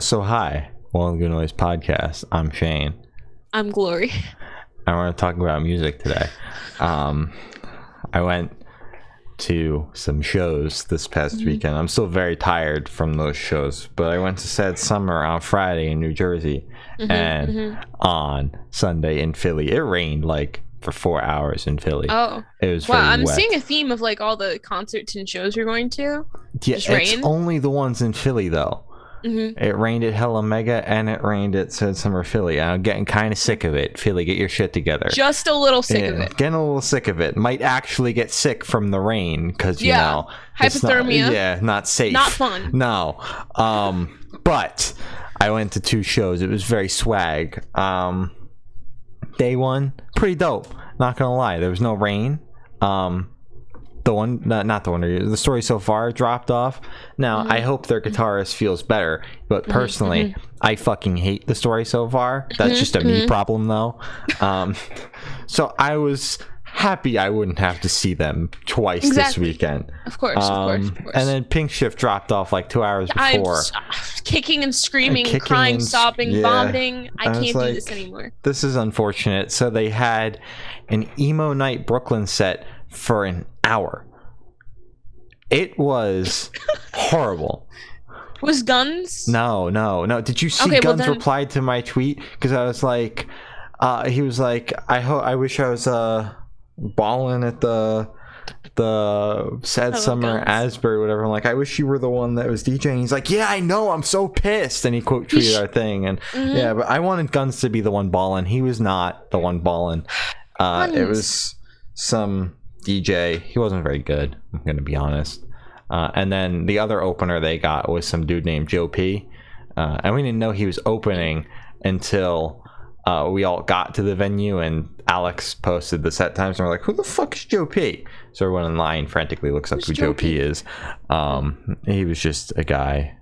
So hi, Welcome to Noise Podcast. I'm Shane. I'm Glory. I want to talk about music today. I went to some shows this past weekend. I'm still very tired from those shows, but I went to Sad Summer on Friday in New Jersey and on Sunday in Philly. It rained like for 4 hours in Philly. Oh, it was wow! very I'm wet. seeing a theme of like all the concerts and shows you're going to. Yeah, Just it's rain? only the ones in Philly though. It rained at Hella Mega and it rained at Sad Summer Philly. I'm getting kind of sick of it. Philly, get your shit together. Just a little sick of it. Getting a little sick of it. Might actually get sick from the rain because, you know. Hypothermia. Not safe. Not fun. No. But I went to two shows. It was very swag. Day one, pretty dope. Not going to lie. There was no rain. The Story So Far dropped off. Now I hope their guitarist feels better, but personally I fucking hate The Story So Far. That's just a me problem though. So I was happy I wouldn't have to see them twice this weekend. Of course. And then Pink Shift dropped off like 2 hours before. I'm kicking and screaming, crying, sobbing, vomiting. I can't do this anymore. This is unfortunate. So they had an Emo Night Brooklyn set for an hour. It was horrible. Was Guns? No. Did you see Guns replied to my tweet? Because I was like, he was like, I wish I was balling at the Sad Summer Asbury, whatever. I'm like, I wish you were the one that was DJing. He's like, yeah, I know, I'm so pissed. And he quote tweeted our thing, and yeah, but I wanted Guns to be the one balling. He was not the one balling. It was some DJ. He wasn't very good, I'm gonna be honest. And then the other opener they got was some dude named Joe P, and we didn't know he was opening until we all got to the venue and Alex posted the set times and we're like, who the fuck is Joe P? So everyone in line frantically looks up who Joe P is. He was just a guy,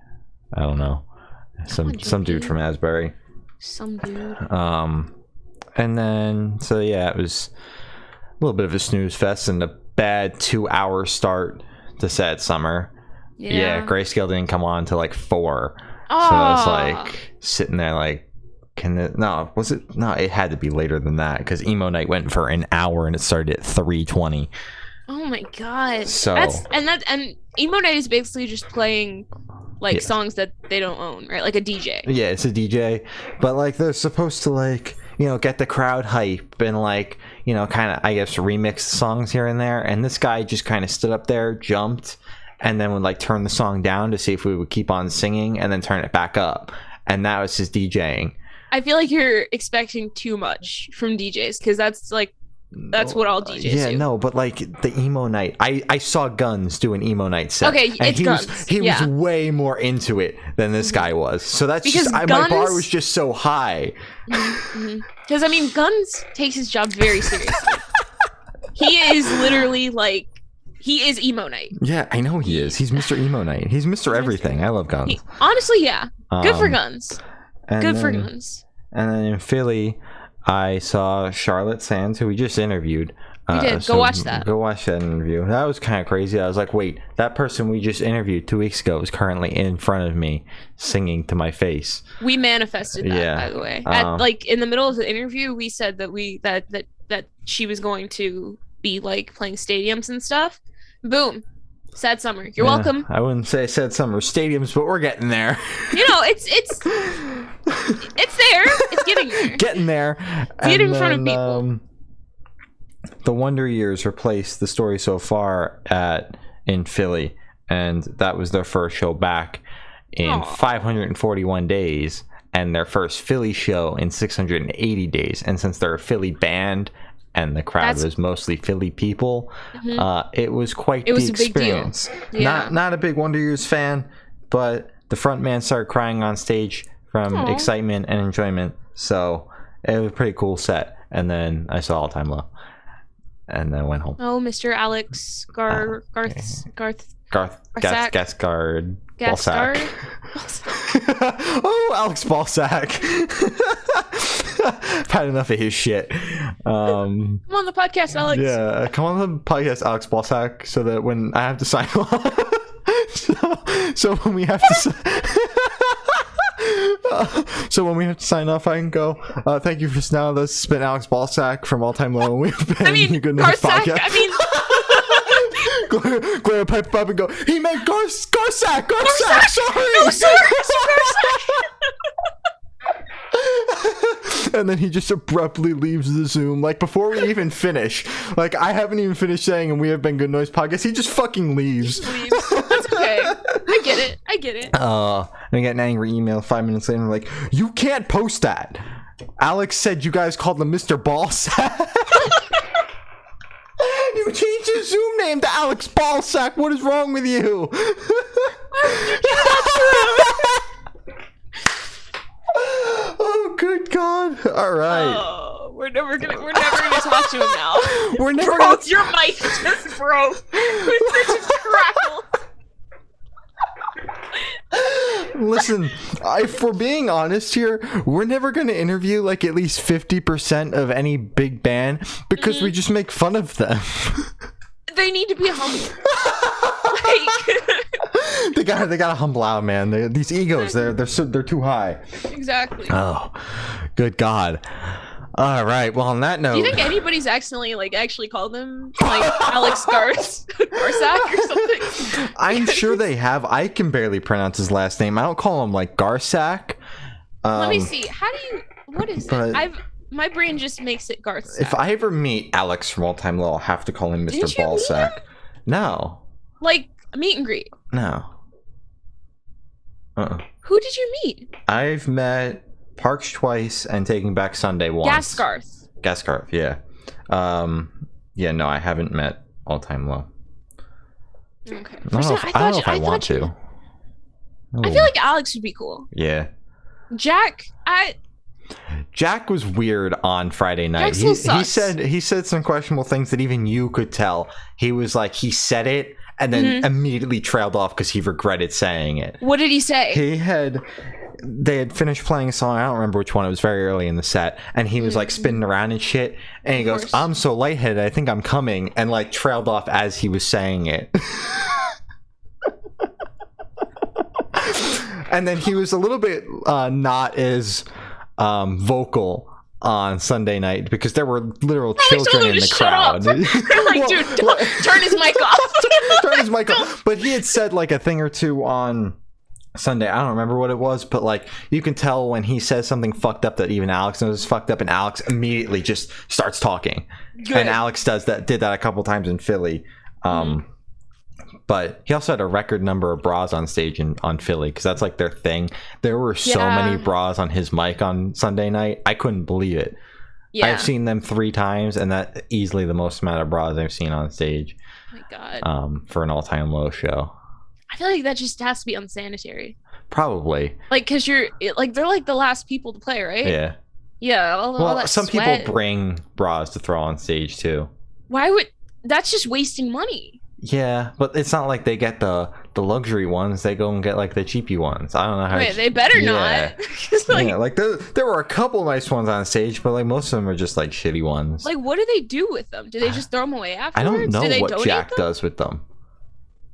I don't know, some dude from Asbury, some dude. And then so yeah, it was a little bit of a snooze fest and a bad 2 hour start to Sad Summer. Yeah, Grayscale didn't come on till like 4. So I was like sitting there like, it had to be later than that because Emo Night went for an hour and it started at 3:20. Oh my god. So and Emo Night is basically just playing like songs that they don't own, right? Like a DJ. Yeah, it's a DJ, but like they're supposed to like, you know, get the crowd hype and like, you know, kind of, I guess, remix songs here and there. And this guy just kind of stood up there, jumped, and then would like turn the song down to see if we would keep on singing and then turn it back up. And that was his DJing. I feel like you're expecting too much from DJs because that's what all DJs do. Yeah, no, but like the Emo Night, I saw Guns do an Emo Night set. Okay, and it's Guns. He was way more into it than this guy was. So that's because just, my bar was just so high. Because I mean, Guns takes his job very seriously. He is literally like, he is Emo Night. Yeah, I know he is. He's Mr. Emo Night. He's Mr. Everything. I love Guns. Honestly, yeah. Good for Guns. Good for Guns. And then in Philly, I saw Charlotte Sands, who we just interviewed. You did. Go watch that. Go watch that interview. That was kind of crazy. I was like, wait, that person we just interviewed 2 weeks ago is currently in front of me singing to my face. We manifested that, by the way. Like in the middle of the interview, we said that that she was going to be like playing stadiums and stuff. Boom. Sad Summer. You're welcome. I wouldn't say Sad Summer stadiums, but we're getting there. You know, it's there. It's getting there. Getting there. It's getting in front of people. The Wonder Years replaced The Story So Far in Philly, and that was their first show back in 541 days, and their first Philly show in 680 days. And since they're a Philly band and the crowd was mostly Philly people, it was quite the experience. A big deal. Yeah. Not a big Wonder Years fan, but the front man started crying on stage from excitement and enjoyment. So it was a pretty cool set. And then I saw All Time Low, and then went home. Oh, Mr. Alex Gaskard Balsack. Oh, Alex Balsack. I've had enough of his shit. Come on the podcast, Alex. Yeah, come on the podcast, Alex Balsack, so that when I have to sign off, so when we have to So when we have to sign off, I can go. Thank you for now. This has been Alex Ballsack from All Time Low. We've been the Good Noise Podcast. Gloria pipe up and go. He meant Garsack. Sorry. No, sorry. And then he just abruptly leaves the Zoom, like before we even finish. Like I haven't even finished saying, and we have been Good Noise Podcast. He just fucking leaves. That's okay. I get it. And I get an angry email 5 minutes later, like, you can't post that. Alex said you guys called him Mr. Ballsack. You changed his Zoom name to Alex Ballsack. What is wrong with you? Oh, good God. All right. Oh, we're never gonna talk to him now. We're never gonna. Your mic just broke. It just crackled. Listen, if we're being honest here, we're never going to interview like at least 50% of any big band because we just make fun of them. They need to be humble. They gotta humble out, man. These egos, they're too high. Exactly. Oh, good God. All right. Well, on that note, do you think anybody's actually called him like Alex Garsack or something? I'm sure they have. I can barely pronounce his last name. I don't call him like Garsack. Let me see. What is it? My brain just makes it Garsack. If I ever meet Alex from All Time Low, I'll have to call him Mr. Ballsack. No. Like a meet and greet? No. Who did you meet? I've met Parks twice and Taking Back Sunday once. Gaskarth, yeah. Yeah, no, I haven't met All Time Low. Okay. I don't know if I want to. I feel like Alex would be cool. Yeah. Jack was weird on Friday night. He said some questionable things that even you could tell. He was like, he said it and then immediately trailed off because he regretted saying it. What did he say? They had finished playing a song. I don't remember which one. It was very early in the set, and he was like spinning around and shit. And he goes, "I'm so lightheaded, I think I'm coming," and like trailed off as he was saying it. And then he was a little bit not as vocal on Sunday night because there were literal children in the crowd. Like, dude, turn his mic off. Turn his mic off. But he had said like a thing or two on Sunday. I don't remember what it was, but like you can tell when he says something fucked up that even Alex knows is fucked up, and Alex immediately just starts talking. Good. And Alex did that a couple times in Philly. But he also had a record number of bras on stage on Philly because that's like their thing. There were so many bras on his mic on Sunday night. I couldn't believe it. Yeah. I've seen them 3 times, and that's easily the most amount of bras I've seen on stage. Oh my God. For an All Time Low show. I feel like that just has to be unsanitary. Probably. Like, because they're like the last people to play, right? Yeah. Yeah. All that some sweat. people bring bras to throw on stage too. That's just wasting money. Yeah, but it's not like they get the luxury ones. They go and get like the cheapy ones. I don't know how. Wait, they better not. There were a couple nice ones on stage, but like most of them are just like shitty ones. Like, what do they do with them? Do they just throw them away afterwards? I don't know what Jack them? does with them.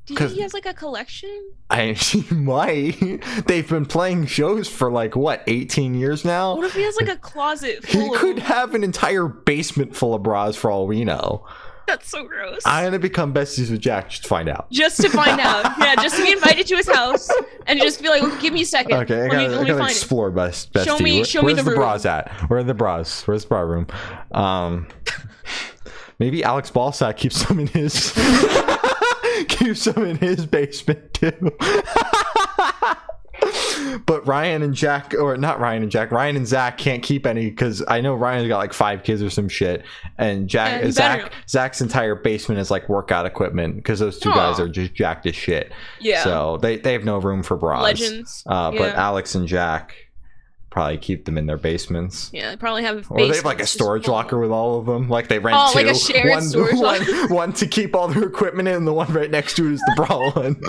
Do you think he has like a collection? He might. They've been playing shows for like what, 18 years now? What if he has like a closet full He could have an entire basement full of bras for all we know. That's so gross. I'm gonna become besties with Jack just to find out. Just to find out. Yeah, just to be invited to his house and just be like, well, give me a second. Okay, I gotta explore bestie. Show me the where's the room. Bras at? Where are the bras? Where's the bra room? Maybe Alex Ballsack keeps some in his basement too. But Ryan and Zach can't keep any because I know Ryan's got like 5 kids or some shit, and Zach's entire basement is like workout equipment because those 2 guys are just jacked as shit. Yeah. So they have no room for bras. Legends. But Alex and Jack probably keep them in their basements. Yeah, they probably have. Or they have like a storage locker with all of them. Like they rent 2. Like a shared storage locker. One to keep all their equipment in, and the one right next to it is the bra one.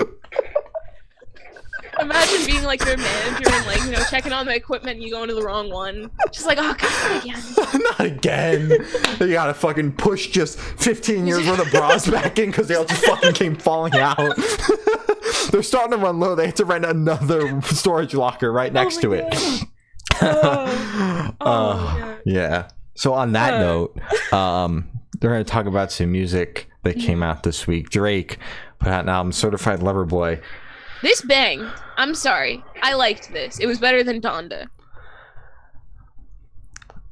Imagine being like their manager and like, checking on the equipment and you go into the wrong one. Just like, oh God, again. Not again. You gotta fucking push just 15 years worth of bras back in because they all just fucking came falling out. they're starting to run low. They had to rent another storage locker right next to it. Yeah. So on that note, they're going to talk about some music that came out this week. Drake put out an album, Certified Lover Boy. This banged. I'm sorry. I liked this. It was better than Donda.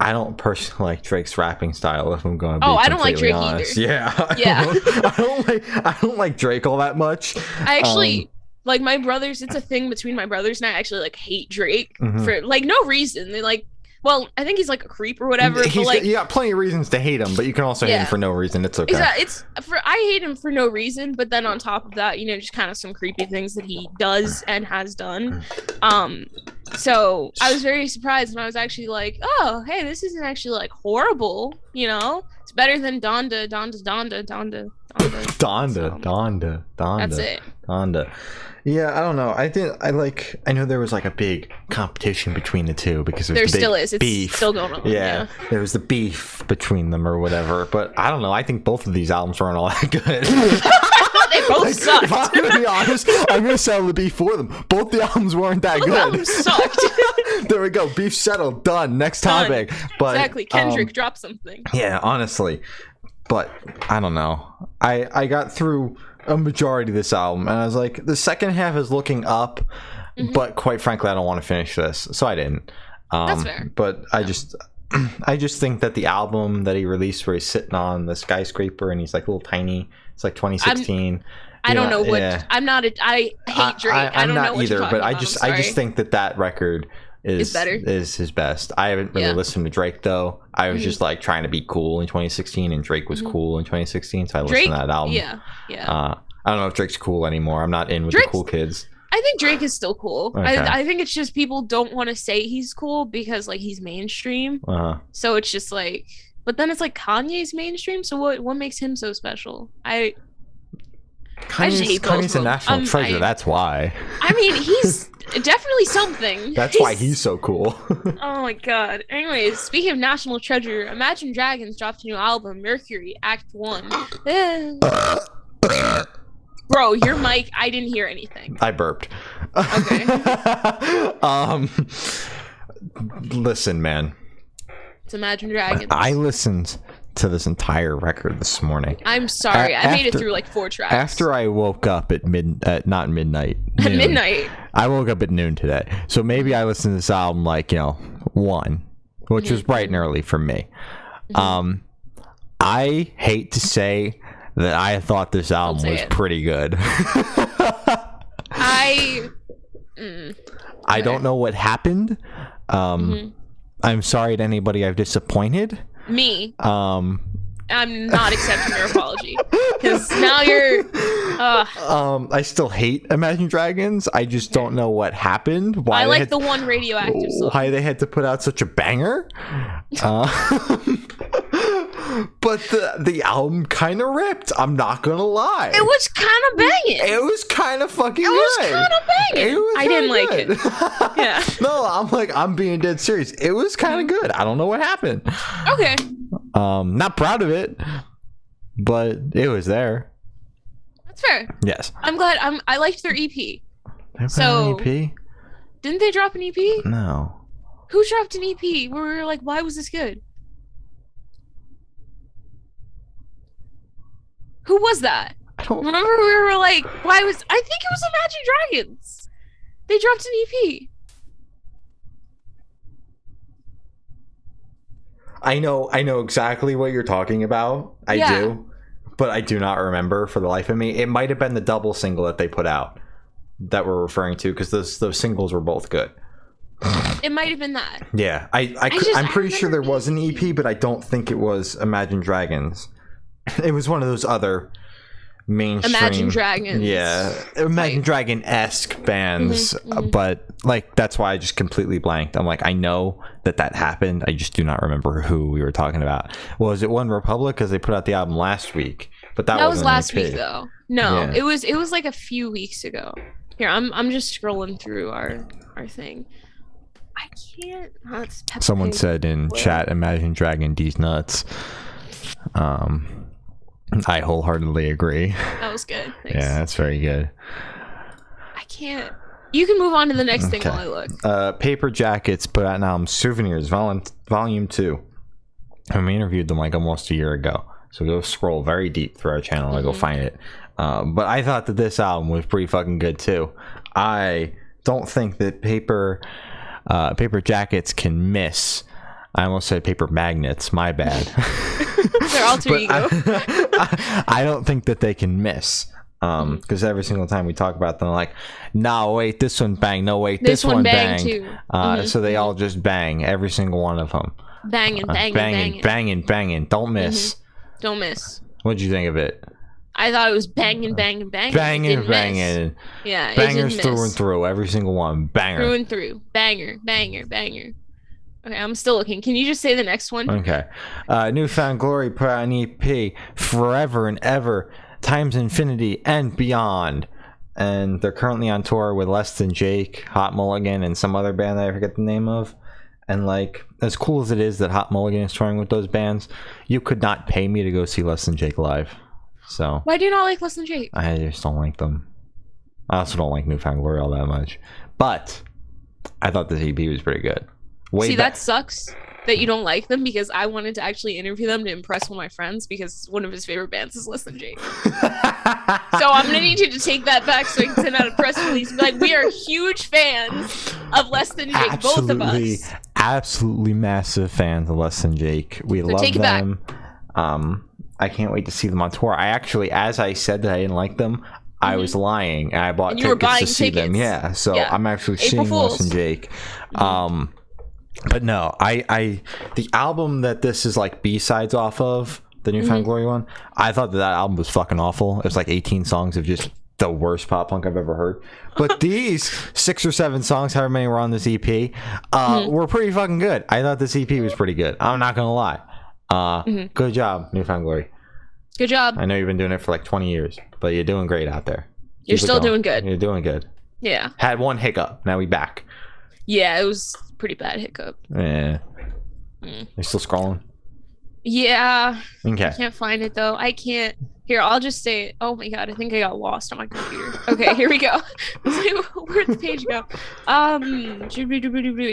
I don't personally like Drake's rapping style, if I'm going to be I don't like Drake honest. either. Yeah. I don't like Drake all that much. I actually like my brothers. It's a thing between my brothers, and I actually like hate Drake for like no reason. They like. Well, I think he's like a creep or whatever. You got plenty of reasons to hate him, but you can also hate him for no reason. It's okay. I hate him for no reason, but then on top of that, just kind of some creepy things that he does and has done. So I was very surprised, and I was actually like, oh, hey, this isn't actually like horrible. It's better than Donda. That's it. Donda. Yeah, I don't know. I know there was like a big competition between the two because there still is. It's beef. Still going on. Yeah, there was the beef between them or whatever. But I don't know. I think both of these albums weren't all that good. They both sucked. If I'm gonna be honest, I'm gonna settle the beef for them. Both the albums weren't that good. Both albums sucked. There we go. Beef settled. Done. Next topic. But exactly. Kendrick dropped something. Yeah, honestly. But I don't know. I got through a majority of this album and I was like, the second half is looking up, but quite frankly I don't want to finish this, so I didn't. That's fair. But I just think that the album that he released where he's sitting on the skyscraper and he's like a little tiny, it's like 2016. I don't know what I hate Drake. I don't know what either, you're talking but I about. just think that record is better. Is his best. I haven't really listened to Drake though. I was just like trying to be cool in 2016, and Drake was cool in 2016, so I listened to that album. Yeah. I don't know if Drake's cool anymore. I'm not in with the cool kids. I think Drake is still cool. Okay. I think it's just people don't want to say he's cool because like he's mainstream. So it's just like, but then it's like Kanye's mainstream. So what makes him so special? I just hate both Kanye's a national treasure. That's why. I mean, he's definitely something. That's why he's so cool. Oh my god. Anyways, speaking of national treasure, Imagine Dragons dropped a new album, Mercury, Act 1. Bro, your mic, I didn't hear anything. I burped. Okay. Listen, man. It's Imagine Dragons. I listened to this entire record this morning. I'm sorry. I made it through like 4 tracks. After I woke up at not midnight. At midnight. I woke up at noon today. So maybe I listened to this album like, 1, which was bright and early for me. I hate to say that I thought this album was pretty good. I don't know what happened. I'm sorry to anybody I've disappointed. Me. I'm not accepting your apology because now you're. I still hate Imagine Dragons. I just don't know what happened. Why I like the one Radioactive song. Why they had to put out such a banger. But the album kind of ripped. I'm not gonna lie. It was kind of banging. It was kind of fucking good. It was kind of banging. I didn't like it. Yeah. No, I'm being dead serious. It was kind of good. I don't know what happened. Okay. Not proud of it, but it was there. That's fair. Yes. I'm glad. I liked their EP. An EP? Didn't they drop an EP? No. Who dropped an EP where we were like, why was this good? Who was that? I don't remember. We were like, why was? I think it was Imagine Dragons. They dropped an EP. I know exactly what you're talking about. I do, but I do not remember for the life of me. It might have been the double single that they put out that we're referring to, because those singles were both good. It might have been that. Yeah, I'm pretty sure there was an EP, but I don't think it was Imagine Dragons. It was one of those other mainstream Imagine Dragons. Yeah, Imagine Dragon-esque bands, but like that's why I just completely blanked. I'm like, I know that happened. I just do not remember who we were talking about. Was it One Republic? Because they put out the album last week, but that was last week though. No, yeah. It was like a few weeks ago. Here, I'm just scrolling through our thing. I can't. Someone said in chat, Imagine Dragon D's nuts. I wholeheartedly agree. That was good. Thanks. Yeah, that's very good. can't. You can move on to the next thing while I look. Paper Jackets put out an album, Souvenirs, Volume 2. And we interviewed them like almost a year ago. So go scroll very deep through our channel and go find it. But I thought that this album was pretty fucking good too. I don't think that Paper Jackets can miss. I almost said Paper Magnets. My bad. Their alter ego. I don't think that they can miss. Because every single time we talk about them, like, no, wait, this one bang. No, wait, this one bang. Too. So they all just bang. Every single one of them. Banging. Don't miss. Don't miss. What'd you think of it? I thought it was banging. Banging. Yeah, bangers through and through. Every single one. Banger. Through and through. Banger. Okay, I'm still looking. Can you just say the next one? Okay. Newfound Glory put out an EP, Forever and Ever, Times Infinity and Beyond. And they're currently on tour with Less Than Jake, Hot Mulligan, and some other band that I forget the name of. And like, as cool as it is that Hot Mulligan is touring with those bands, you could not pay me to go see Less Than Jake live. So why do you not like Less Than Jake? I just don't like them. I also don't like Newfound Glory all that much. But I thought this EP was pretty good. That sucks that you don't like them, because I wanted to actually interview them to impress one of my friends, because one of his favorite bands is Less Than Jake. So I'm gonna need you to take that back so I can send out a press release. Like, we are huge fans of Less Than Jake, both of us. Absolutely massive fans of Less Than Jake. We love them. I can't wait to see them on tour. I actually, as I said that I didn't like them, I was lying, and I bought tickets to see them. Yeah, so I'm actually seeing Less Than Jake. But no, the album that this is like B-sides off of, the Newfound Glory one, I thought that album was fucking awful. It was like 18 songs of just the worst pop punk I've ever heard. But these 6 or 7 songs, however many were on this EP, were pretty fucking good. I thought this EP was pretty good. I'm not gonna lie. Good job, Newfound Glory. Good job. I know you've been doing it for like 20 years, but you're doing great out there. You're still doing good. You're doing good. Yeah. Had one hiccup. Now we back. Yeah, it was pretty bad hiccup. Yeah. You're still scrolling? Yeah. Okay. I can't find it though. I can't. Here, I'll just say it. Oh my god, I think I got lost on my computer. Okay, here we go. Where'd the page go?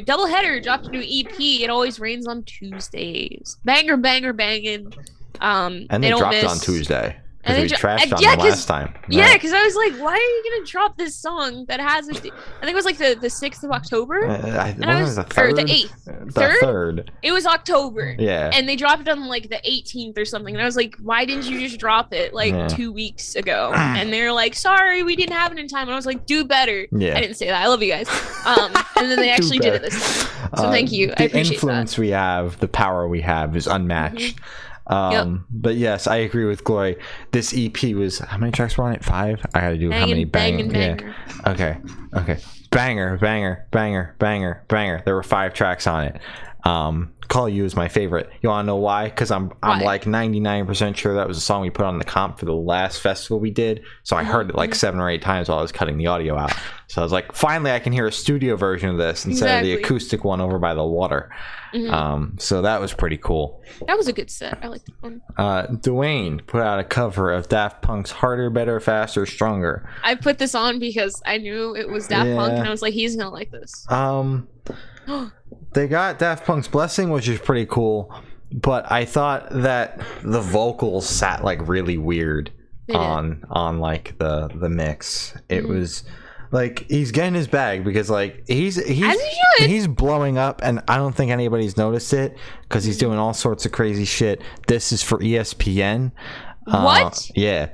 Doubleheader dropped a new EP. It always rains on Tuesdays. Banger, banging. And they dropped it on Tuesday. Because we trashed on them last time. Right? Yeah, because I was like, why are you going to drop this song that has I think it was like the 6th of October? And I was the 3rd? Or the 8th. The 3rd? It was October. Yeah. And they dropped it on like the 18th or something. And I was like, why didn't you just drop it like 2 weeks ago? And they're like, sorry, we didn't have it in time. And I was like, do better. Yeah. I didn't say that. I love you guys. And then they actually did it this time. So thank you. I appreciate that. The influence we have, the power we have is unmatched. But yes, I agree with Glory. This EP was, how many tracks were on it? 5? I gotta do how many banging. Yeah. Okay. Banger. There were 5 tracks on it. Call You is my favorite. You want to know why? Because I'm like 99% sure that was a song we put on the comp for the last festival we did. So I heard it like 7 or 8 times while I was cutting the audio out. So I was like, finally I can hear a studio version of this instead of the acoustic one over by the water. So that was pretty cool. That was a good set. I liked that one. Dwayne put out a cover of Daft Punk's Harder, Better, Faster, Stronger. I put this on because I knew it was Daft Punk, and I was like, he's gonna like this. They got Daft Punk's Blessing, which is pretty cool, but I thought that the vocals sat like really weird on like the mix. It was like he's getting his bag because like he's blowing up, and I don't think anybody's noticed it because he's doing all sorts of crazy shit. This is for ESPN. What? Yeah.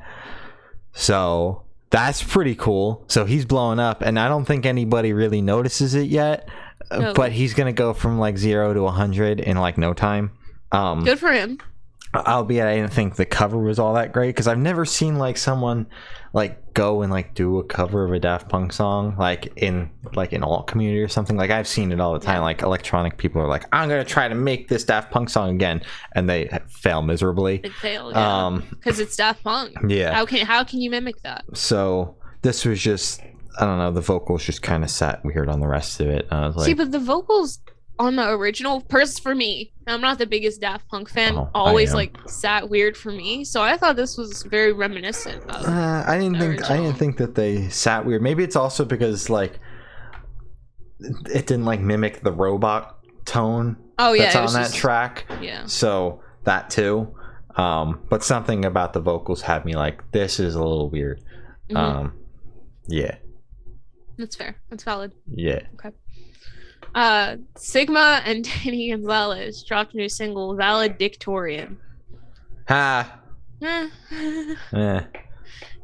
So that's pretty cool. So he's blowing up, and I don't think anybody really notices it yet. No. But he's gonna go from like 0 to 100 in like no time. Good for him. Albeit I didn't think the cover was all that great because I've never seen like someone like go and like do a cover of a Daft Punk song like in alt community or something. Like I've seen it all the time. Like electronic people are like, I'm gonna try to make this Daft Punk song again, and they fail miserably. They fail, yeah. Because it's Daft Punk. Yeah. How can you mimic that? So this was just, I don't know, the vocals just kind of sat weird on the rest of it. I was like, see, but the vocals on the original, for me, I'm not the biggest Daft Punk fan. Always like sat weird for me. So I thought this was very reminiscent of I didn't think that they sat weird. Maybe it's also because like it didn't like mimic the robot tone that's on that track. Yeah. So that too. But something about the vocals had me like, this is a little weird. Yeah. That's fair. That's valid. Yeah. Okay. Sigma and Danny Gonzalez dropped a new single, Valedictorian. Ha. You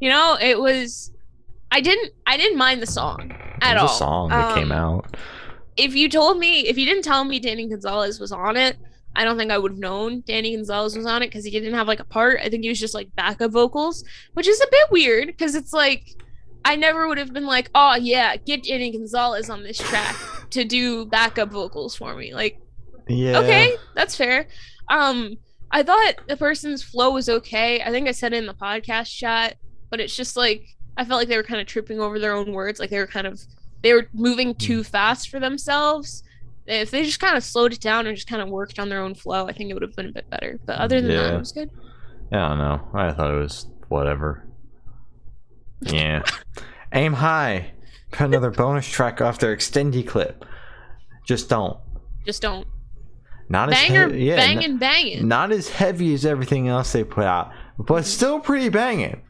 know, it was. I didn't mind the song at all. It was a song that came out. If you didn't tell me Danny Gonzalez was on it, I don't think I would have known Danny Gonzalez was on it because he didn't have like a part. I think he was just like backup vocals, which is a bit weird because it's like I never would have been like, oh yeah, get Danny Gonzalez on this track to do backup vocals for me. Like, yeah, okay, that's fair. I thought the person's flow was okay. I think I said it in the podcast chat, but it's just like I felt like they were kind of tripping over their own words. Like they were moving too fast for themselves. If they just kind of slowed it down and just kind of worked on their own flow, I think it would have been a bit better. But other than that, it was good. Yeah, I don't know. I thought it was whatever. Yeah. Aim High. Put another bonus track off their extended clip. Just don't. Not banging. Not as heavy as everything else they put out, but still pretty banging.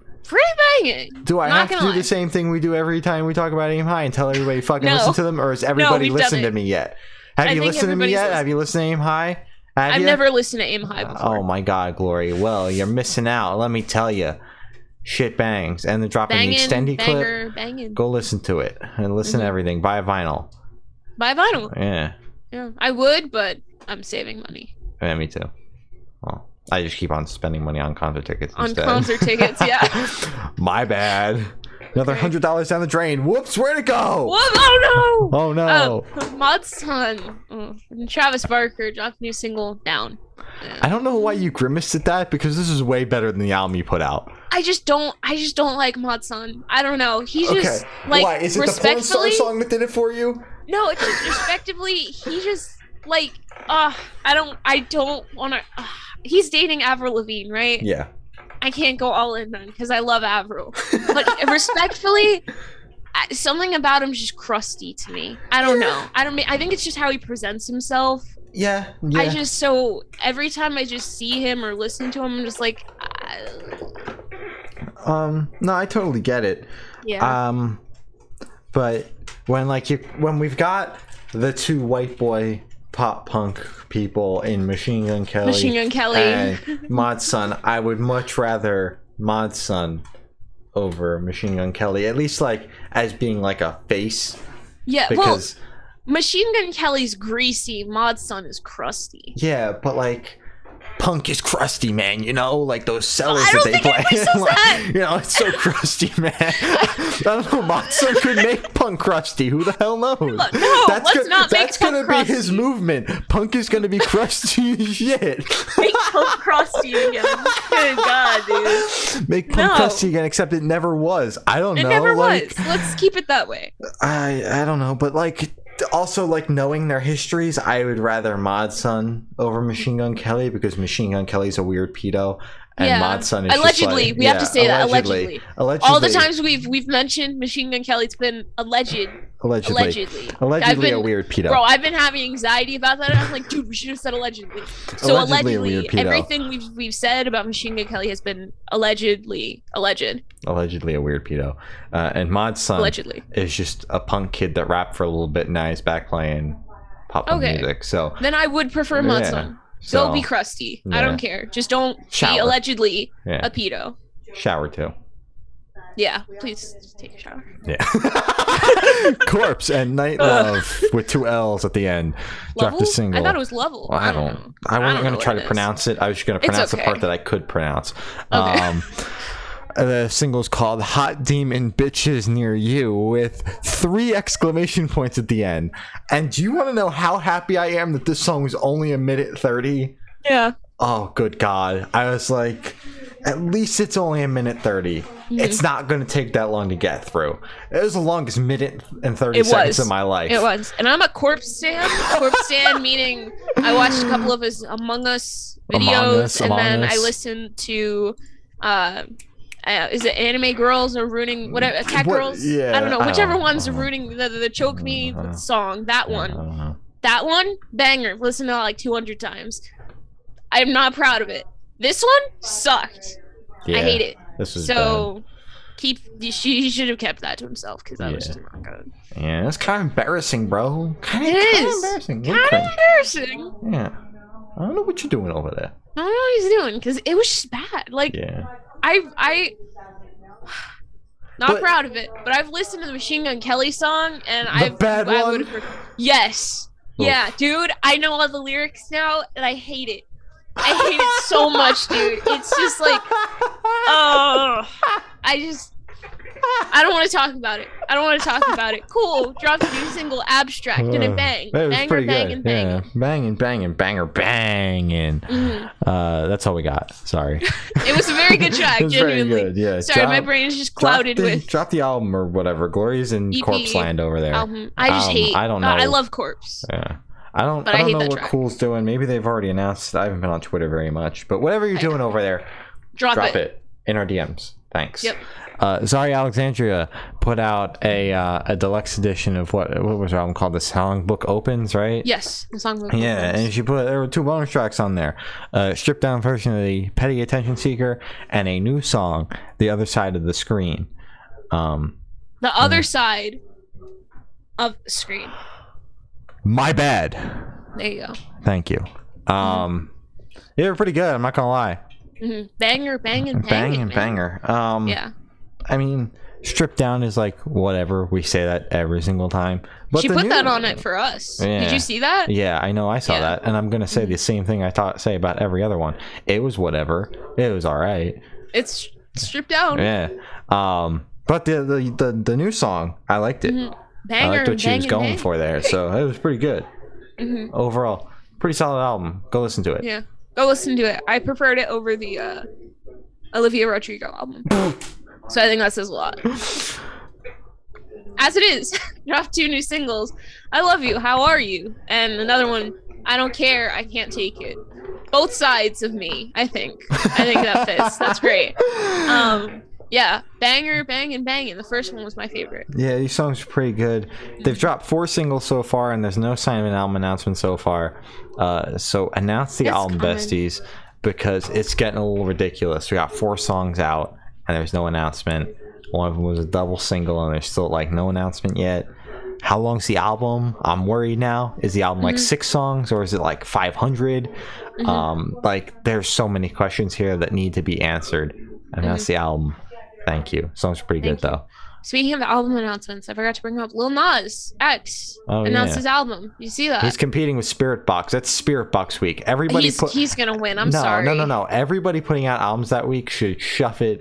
Do I have to do the same thing we do every time we talk about Aim High and tell everybody fucking listen to them, or has everybody listened to me yet? Have you listened to me yet? Have you listened to Aim High? I've never listened to Aim High before. Oh my god, Glory. Well, you're missing out. Let me tell you. Shit bangs. And they're dropping the extended clip. Go listen to it. And listen to everything. Buy a vinyl. Yeah. Yeah. I would, but I'm saving money. Yeah, me too. Well, I just keep on spending money on concert tickets instead. Concert tickets, yeah. My bad. Another $100 down the drain. Whoops, where'd it go? Oh no! Oh no! Mod's son, and Travis Barker dropped a new single, Down. Yeah. I don't know why you grimaced at that because this is way better than the album you put out. I just don't like Mod's son. I don't know. He's just like, why? Is it the porn star song that did it for you? No, it's just respectively. He just like I don't want to. He's dating Avril Lavigne, right? Yeah. I can't go all in then because I love Avril. But respectfully, something about him is just crusty to me. I don't know. I think it's just how he presents himself. Yeah. So every time I just see him or listen to him, I'm just like, no, I totally get it. Yeah. But when we've got the two white boy pop punk people in Machine Gun Kelly and Mod's son, I would much rather Mod's son over Machine Gun Kelly, at least like as being like a face. Yeah, because Machine Gun Kelly's greasy, Mod's son is crusty. Yeah, but like punk is crusty, man, you know, like those sellers that they play. Like, you know, it's so crusty, man. I don't know, Mod's son could make punk crusty. Who the hell knows? No, that's gonna be his movement. Punk is gonna be crusty as shit. Make punk crusty again. Good God, dude. Make punk crusty again, except it never was. I don't know. It never was. Let's keep it that way. I don't know, but like also like knowing their histories, I would rather Mod's son over Machine Gun Kelly because Machine Gun Kelly's a weird pedo and Mod's son is allegedly just like, we have to say allegedly. that all the times we've mentioned Machine Gun Kelly, it's been allegedly a weird pedo. Bro, I've been having anxiety about that and I'm like, dude, we should have said allegedly. So allegedly everything we've said about Machine Gun Kelly has been allegedly a weird pedo. And Mod's son allegedly is just a punk kid that rapped for a little bit, now he's back playing pop music. So then I would prefer Mod's son. Don't be crusty. I don't care. Just don't be allegedly a pedo. Shower too. Yeah, please just take a shower. Yeah. Corpse and Night Love with 2 L's at the end. Dropped a single. I thought it was Level. Well, I wasn't going to try to pronounce it. I was just going to pronounce the part that I could pronounce. Okay. The single's called Hot Demon Bitches Near You with 3 exclamation points at the end. And do you want to know how happy I am that this song was only a minute 30? Yeah. Oh, good God. I was like, at least it's only a minute 30. It's not going to take that long to get through. It was the longest minute and 30 seconds of my life. It was. And I'm a Corpse stan. Corpse stan meaning I watched a couple of his Among Us videos, then I listened to is it Anime Girls or Ruining whatever Cat Girls? Yeah, I don't know. Whichever one's ruining the Choke Me song. That one. That one, banger. Listened to it like 200 times. I'm not proud of it. This one sucked. I hate it. This was so bad. He should have kept that to himself because that was just not good. Yeah, it's kind of embarrassing, bro. Kind of embarrassing. Kind of embarrassing. Yeah. I don't know what you're doing over there. I don't know what he's doing because it was just bad. Like, I not proud of it, but I've listened to the Machine Gun Kelly song and I would. Yes. Oof. Yeah, dude. I know all the lyrics now and I hate it. I hate it so much, dude. It's just like, oh, I don't want to talk about it. Cool. Dropped a new single, Abstract, and it bang. Banger, banging, banging. Yeah. Banging, banging, banger, banging. That's all we got. Sorry. It was a very good track, genuinely. Very good, yeah. Sorry, my brain is just clouded with. Drop the album or whatever. Glory's in EP, Corpse Land over there. Album. I just hate. I don't know. I love Corpse. Yeah. I don't know what track. Cool's doing. Maybe they've already announced it. I haven't been on Twitter very much. But whatever you're doing over there, drop it in our DMs. Thanks. Yep. Zari Alexandria put out a deluxe edition of what was her album called? The Songbook Opens, right? Yes, the Songbook Opens. Yeah, and there were 2 bonus tracks on there. Stripped down version of the Petty Attention Seeker and a new song, The Other Side of the Screen. The Other Side of the Screen. My bad. There you go. Thank you. They were pretty good, I'm not gonna lie. Banger, banging, banger. Yeah. I mean, Stripped Down is like whatever. We say that every single time. But she put that on it for us. Yeah. Did you see that? Yeah, I know. I saw that, and I'm gonna say the same thing I say about every other one. It was whatever. It was all right. It's stripped down. Yeah. But the new song, I liked it. Banger, I liked what she was going for there, so it was pretty good. Overall, pretty solid album. Go listen to it. Yeah, go listen to it. I preferred it over the Olivia Rodrigo album. So I think that says a lot. As it is, dropped 2 new singles. I Love You, How Are You? And another one, I Don't Care, I Can't Take It. Both sides of me, I think. I think that fits. That's great. Yeah, banger, banging, banging. The first one was my favorite. Yeah, these songs are pretty good. They've dropped 4 singles so far, and there's no sign of an album announcement so far. So announce the album, besties, because it's getting a little ridiculous. We got 4 songs out, and there's no announcement. One of them was a double single, and there's still like no announcement yet. How long's the album? I'm worried now. Is the album like 6 songs, or is it like 500? Like, there's so many questions here that need to be answered. Announce the album. Thank you. Sounds pretty good, though. Speaking of album announcements, I forgot to bring up Lil Nas X announced his album. You see that? He's competing with Spirit Box. That's Spirit Box week. Everybody he's gonna win. I'm sorry. No. Everybody putting out albums that week should shuffle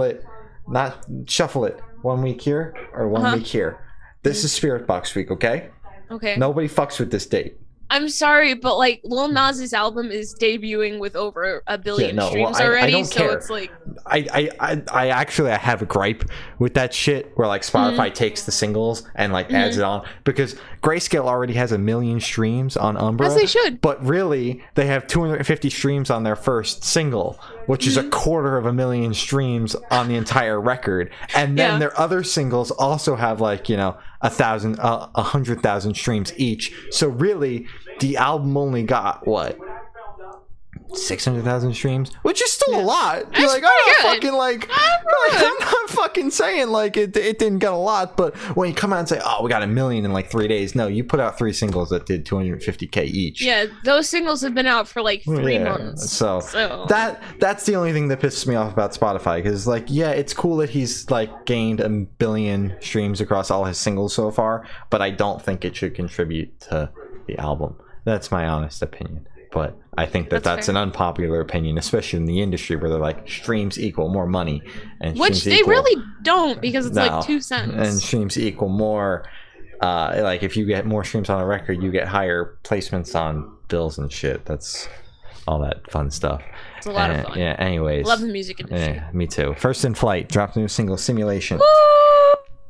it 1 week here or 1 week here. This is Spirit Box week, okay? Okay. Nobody fucks with this date. I'm sorry, but like Lil Nas's album is debuting with over 1 billion streams already, I don't care. It's like I actually have a gripe with that shit where like Spotify takes the singles and like adds it on, because Grayscale already has 1 million streams on Umbra. As they should. But really, they have 250 streams on their first single, which is 250,000 streams on the entire record, and then their other singles also have like 100,000 streams each. So really, the album only got what, 600,000 streams, which is still a lot. That's like, I'm not fucking saying like it didn't get a lot, but when you come out and say, oh, we got 1 million in like 3 days, no, you put out 3 singles that did 250K each. Yeah, those singles have been out for like 3 months. So that's the only thing that pisses me off about Spotify, because like, yeah, it's cool that he's like gained 1 billion streams across all his singles so far, but I don't think it should contribute to the album. That's my honest opinion. But I think that's an unpopular opinion, especially in the industry where they're like, streams equal more money. And which they really don't, because it's like 2 cents. And streams equal more, like if you get more streams on a record, you get higher placements on bills and shit. That's all that fun stuff. It's a lot of fun. Yeah. Anyways, love the music industry. Yeah, me too. First in Flight dropped a new single, Simulation. Woo!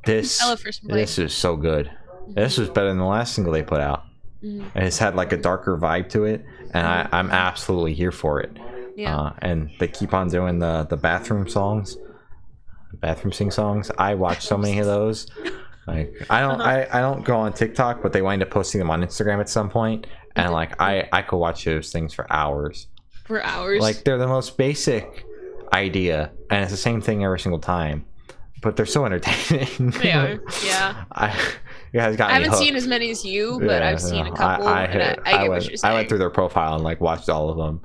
I love First in Flight. This is so good. This was better than the last single they put out. It's had like a darker vibe to it, and I'm absolutely here for it. Yeah. And they keep on doing the bathroom songs, bathroom sing songs. I watch so many of those. Like I don't go on TikTok, but they wind up posting them on Instagram at some point, and like I could watch those things for hours. For hours. Like they're the most basic idea, and it's the same thing every single time, but they're so entertaining. They are. Yeah. You guys got I haven't seen as many as you, but I've seen a couple. I get what you're saying. I went through their profile and like watched all of them.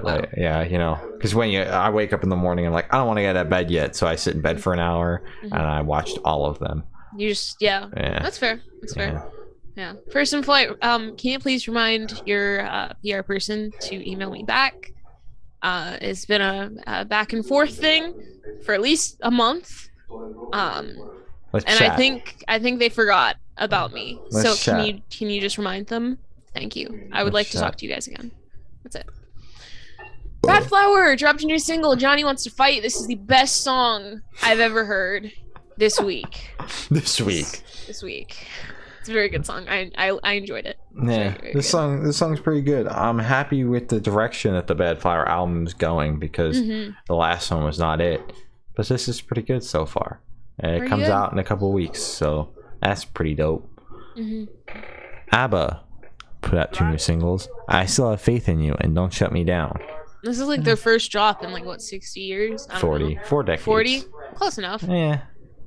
Like, yeah, you know, because I wake up in the morning and like I don't want to get out of bed yet, so I sit in bed for an hour and I watched all of them. You just that's fair. That's fair. Yeah. First in Flight. Can you please remind your PR person to email me back? It's been a back and forth thing for at least a month. Let's and chat. I think they forgot about me. Let's so chat. can you just remind them? Thank you. I would like to talk to you guys again. That's it. Badflower dropped a new single, Johnny Wants to Fight. This is the best song I've ever heard this week. This week. It's a very good song. I enjoyed it. Yeah, this song's pretty good. I'm happy with the direction that the Badflower album's going because the last one was not it. But this is pretty good so far. And it comes out in a couple weeks, so that's pretty dope. ABBA put out 2 new singles. I Still Have Faith in You and Don't Shut Me Down. This is like their first drop in like what, 60 years? 40. 4 decades. 40? Close enough. Yeah.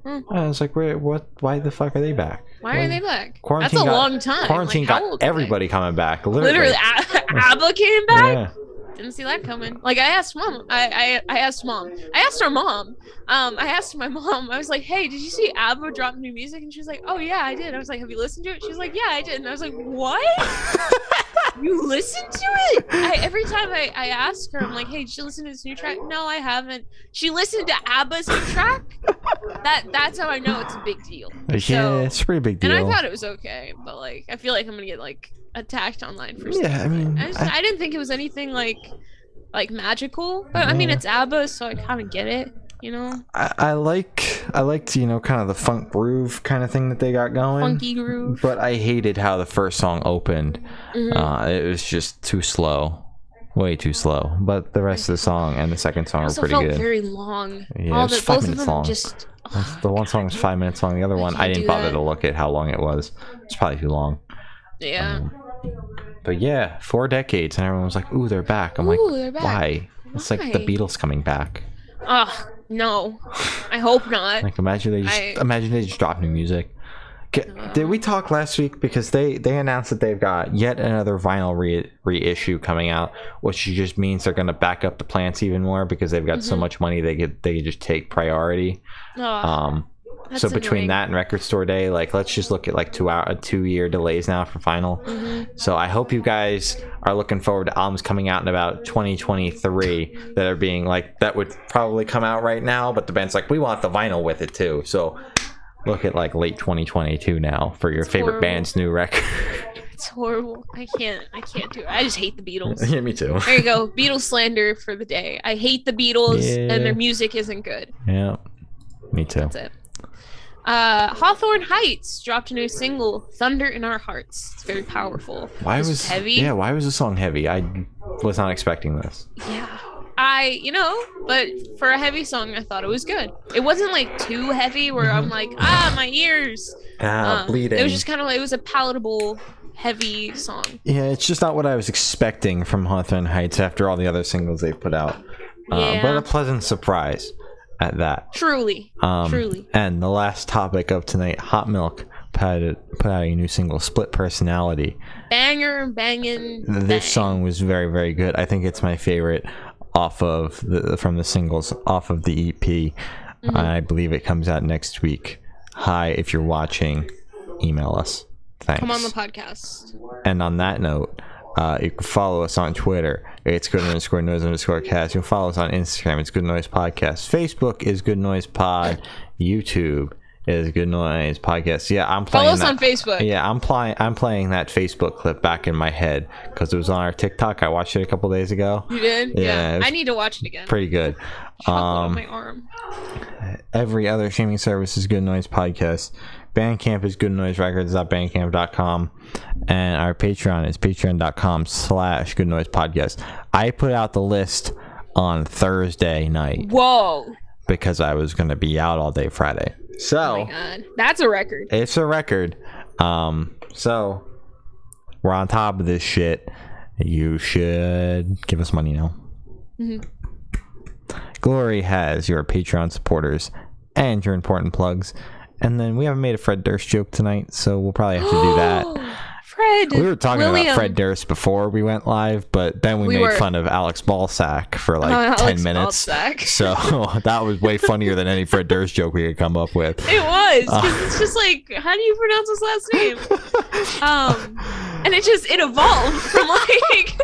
I was like, why the fuck are they back? Why are they back? Quarantine That's a long time. Quarantine got everybody coming back. Literally ABBA came back? Yeah. Didn't see that coming. Like I asked mom. I asked mom. I asked our mom. I asked my mom. I was like, "Hey, did you see ABBA drop new music?" And she was like, "Oh yeah, I did." I was like, "Have you listened to it?" She was like, "Yeah, I did." And I was like, "What? You listened to it?" Every time I ask her, I'm like, "Hey, did you listen to this new track?" "No, I haven't." She listened to ABBA's new track. That's how I know it's a big deal. Yeah, it's a pretty big deal. And I thought it was okay, but like I feel like I'm gonna get like attacked online for stuff. Yeah, I mean, I didn't think it was anything like magical, but I mean it's ABBA, so I kind of get it, you know. I liked you know kind of the funk groove kind of thing that they got going. Funky groove. But I hated how the first song opened. It was just too slow, way too slow. But the rest of the song and the second song were pretty good. Very long. Yeah, it was 5 minutes long. The one song was 5 minutes long. The other one, I didn't bother to look at how long it was. It's probably too long. Yeah. But yeah, 4 decades, and everyone was like, "Ooh, they're back." I'm like, "Why?" It's like the Beatles coming back. Oh no, I hope not. Like imagine they just drop new music. Did we talk last week because they announced that they've got yet another vinyl reissue coming out, which just means they're gonna back up the plants even more because they've got so much money they could just take priority. So between that and Record Store Day, like let's just look at like 2-year delays now for vinyl. So I hope you guys are looking forward to albums coming out in about 2023 that are being like that would probably come out right now, but the band's like we want the vinyl with it too. So look at like late 2022 now for your favorite band's new record. It's horrible. I can't do it. I just hate the Beatles. Yeah, me too. There you go. Beatles slander for the day. I hate the Beatles and their music isn't good. Yeah, me too. That's it. Hawthorne Heights dropped a new single, Thunder in Our Hearts. It's very powerful. Why was heavy? Yeah, why was the song heavy? I was not expecting this. Yeah. But for a heavy song, I thought it was good. It wasn't like too heavy where I'm like, my ears. Bleeding. It was just kind of like, it was a palatable, heavy song. Yeah, it's just not what I was expecting from Hawthorne Heights after all the other singles they've put out. But a pleasant surprise at that. Truly. And the last topic of tonight, Hot Milk put out a new single, Split Personality. Banging. This song was very, very good. I think it's my favorite from the singles off of the EP. I believe it comes out next week. Hi, if you're watching, email us. Thanks. Come on the podcast. And on that note, you can follow us on Twitter. It's good_noise_cast. You can follow us on Instagram. It's Good Noise Podcast. Facebook is Good Noise Pod. YouTube is Good Noise Podcast. Yeah, I'm playing. Follow us that, on Facebook. Yeah, I'm playing that Facebook clip back in my head because it was on our TikTok. I watched it a couple days ago. You did? Yeah. I need to watch it again. Pretty good. On my arm. Every other streaming service is Good Noise Podcast. Bandcamp is goodnoiserecords.bandcamp.com, and our Patreon is patreon.com/goodnoisepodcast. I put out the list on Thursday night. Whoa. Because I was going to be out all day Friday. So, oh my God. That's a record. It's a record. So we're on top of this shit. You should give us money now. Mm-hmm. Glory has your Patreon supporters and your important plugs. And then we haven't made a Fred Durst joke tonight, so we'll probably have to do that. Fred. We were talking about Fred Durst before we went live, but then we made fun of Alex Ballsack for like 10 minutes. Ballsack. So that was way funnier than any Fred Durst joke we could come up with. It was, because it's just like, how do you pronounce his last name? And it evolved from like...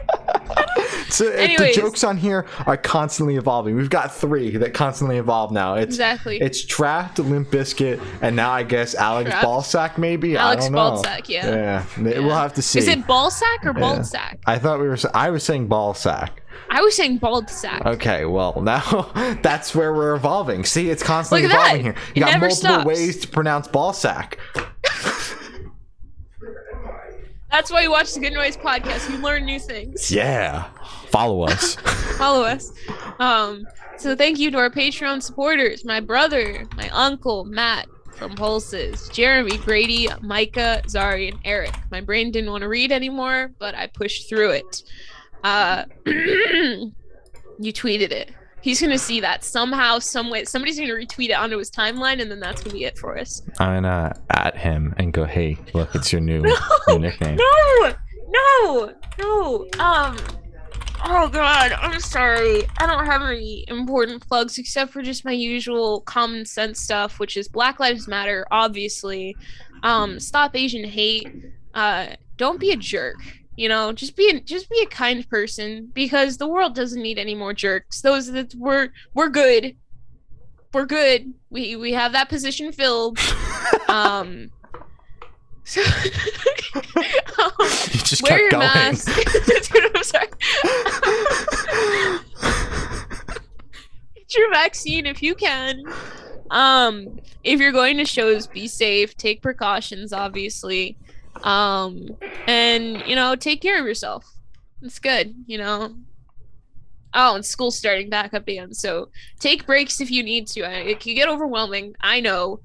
So the jokes on here are constantly evolving. We've got 3 that constantly evolve now. It's Trapped, Limp Bizkit, and now I guess Alex Ballsack maybe. Alex I don't know. Ballsack, yeah. We'll have to see. Is it Ballsack or Baldsack? I was saying Ballsack. I was saying Baldsack. Okay, well now that's where we're evolving. See, it's constantly evolving here. You got multiple ways to pronounce Ballsack. That's why you watch the Good Noise Podcast. You learn new things. Yeah. Follow us. Follow us. So thank you to our Patreon supporters. My brother, my uncle, Matt from Pulses, Jeremy, Grady, Micah, Zari, and Eric. My brain didn't want to read anymore, but I pushed through it. You tweeted it. He's going to see that somehow, some way. Somebody's going to retweet it onto his timeline, and then that's going to be it for us. I'm going to at him and go, hey, look, it's your new nickname. No. Oh, God, I'm sorry. I don't have any important plugs except for just my usual common sense stuff, which is Black Lives Matter, obviously. Stop Asian hate. Don't be a jerk. You know, just be a kind person, because the world doesn't need any more jerks. Those that we're good. We're good. We have that position filled. So, you just wear your going. mask. Dude, I'm sorry. Get your vaccine if you can. If you're going to shows, be safe. Take precautions, obviously. And take care of yourself. It's good, Oh, and school's starting back up again, so take breaks if you need to. It can get overwhelming, I know.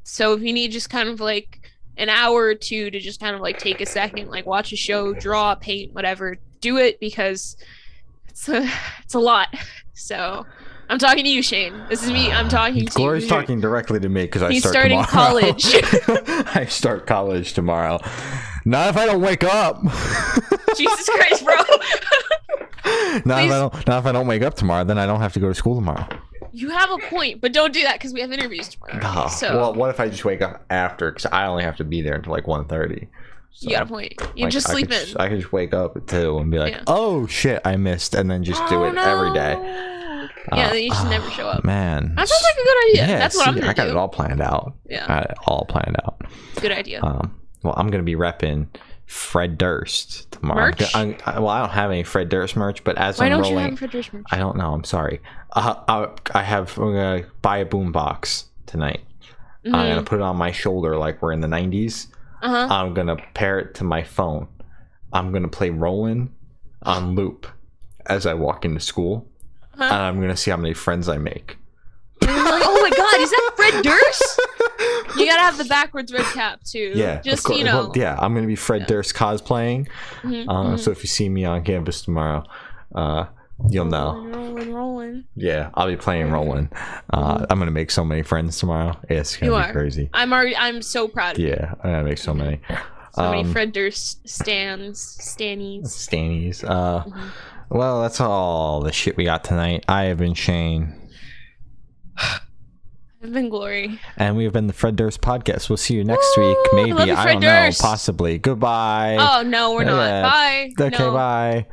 So if you need just kind of like an hour or two to just kind of like take a second, like watch a show, draw, paint, whatever, do it, because it's a lot. So I'm talking to you, Shane. This is me. I'm talking to you. Glory's talking directly to me because I start tomorrow. He's starting college. I start college tomorrow. Not if I don't wake up. Jesus Christ, bro. Not if I don't wake up tomorrow, then I don't have to go to school tomorrow. You have a point, but don't do that because we have interviews tomorrow. Oh, so. Well, what if I just wake up after? Because I only have to be there until like 1:30. So, you got a point. You just sleep in. I could just wake up at 2 and be like, oh shit, I missed, and then just do it every day. Yeah, then you just never show up. Man. That sounds like a good idea. Yeah, that's what I'm going to do. I got it all planned out. Yeah. I got it all planned out. Good idea. Well, I'm going to be repping Fred Durst tomorrow. Merch? I don't have any Fred Durst merch, but as Why I'm don't rolling... you have Fred Durst merch? I don't know. I'm sorry. I'm going to buy a boombox tonight. Mm-hmm. I'm going to put it on my shoulder like we're in the 90s. Uh-huh. I'm going to pair it to my phone. I'm going to play Rollin' on loop as I walk into school. And I'm going to see how many friends I make. And you're like, oh my God, is that Fred Durst? You got to have the backwards red cap too. Yeah. Just, Well, yeah, I'm going to be Fred Durst cosplaying. Mm-hmm. So if you see me on campus tomorrow, you'll know. Rolling. Yeah, I'll be playing Rollin'. I'm going to make so many friends tomorrow. It's going to be crazy. I'm so proud of you. Yeah, I'm going to make so many. So many Fred Durst stannies. Well, that's all the shit we got tonight. I have been Shane. I've been Glory. And we have been the Fred Durst Podcast. We'll see you next week. Maybe. I don't know. Possibly. Goodbye. Oh, no, we're not. Bye. Okay, no. bye.